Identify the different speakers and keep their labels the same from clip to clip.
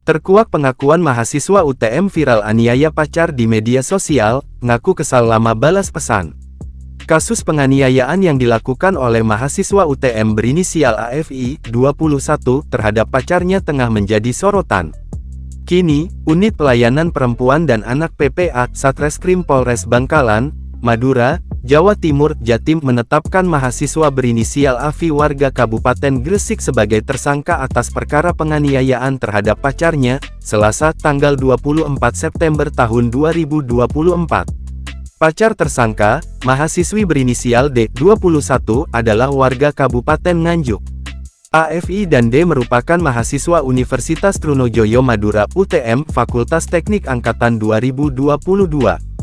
Speaker 1: Terkuak pengakuan mahasiswa UTM viral aniaya pacar di media sosial, ngaku kesal lama balas pesan. Kasus penganiayaan yang dilakukan oleh mahasiswa UTM berinisial AFI, 21, terhadap pacarnya tengah menjadi sorotan. Kini, Unit Pelayanan Perempuan dan Anak PPA, Satreskrim Polres Bangkalan, Madura, Jawa Timur, Jatim menetapkan mahasiswa berinisial AFI warga Kabupaten Gresik sebagai tersangka atas perkara penganiayaan terhadap pacarnya, Selasa, tanggal 24 September tahun 2024. Pacar tersangka, mahasiswi berinisial D, 21, adalah warga Kabupaten Nganjuk. AFI dan D merupakan mahasiswa Universitas Trunojoyo Madura UTM Fakultas Teknik Angkatan 2022.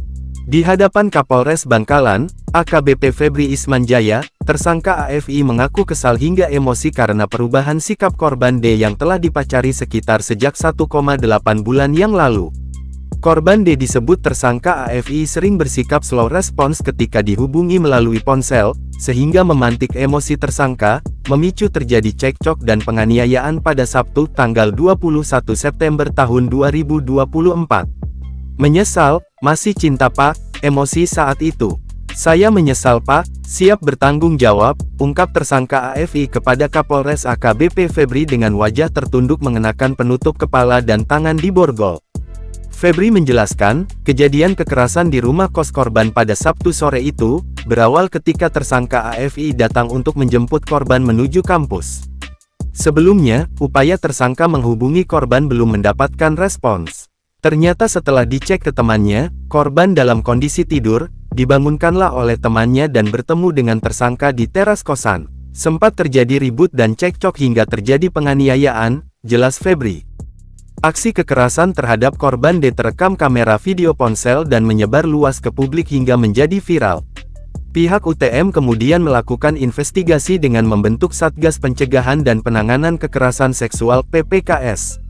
Speaker 1: Di hadapan Kapolres Bangkalan, AKBP Febri Ismanjaya, tersangka AFI mengaku kesal hingga emosi karena perubahan sikap korban D yang telah dipacari sekitar sejak 1,8 bulan yang lalu. Korban D disebut tersangka AFI sering bersikap slow response ketika dihubungi melalui ponsel, sehingga memantik emosi tersangka, memicu terjadi cekcok dan penganiayaan pada Sabtu tanggal 21 September tahun 2024. Menyesal, masih cinta Pak, emosi saat itu. Saya menyesal Pak, siap bertanggung jawab, ungkap tersangka AFI kepada Kapolres AKBP Febri dengan wajah tertunduk mengenakan penutup kepala dan tangan di borgol. Febri menjelaskan, kejadian kekerasan di rumah kos korban pada Sabtu sore itu, berawal ketika tersangka AFI datang untuk menjemput korban menuju kampus. Sebelumnya, upaya tersangka menghubungi korban belum mendapatkan respons. Ternyata setelah dicek ke temannya, korban dalam kondisi tidur, dibangunkanlah oleh temannya dan bertemu dengan tersangka di teras kosan. Sempat terjadi ribut dan cekcok hingga terjadi penganiayaan, jelas Febri. Aksi kekerasan terhadap korban D terekam kamera video ponsel dan menyebar luas ke publik hingga menjadi viral. Pihak UTM kemudian melakukan investigasi dengan membentuk Satgas Pencegahan dan Penanganan Kekerasan Seksual (PPKS).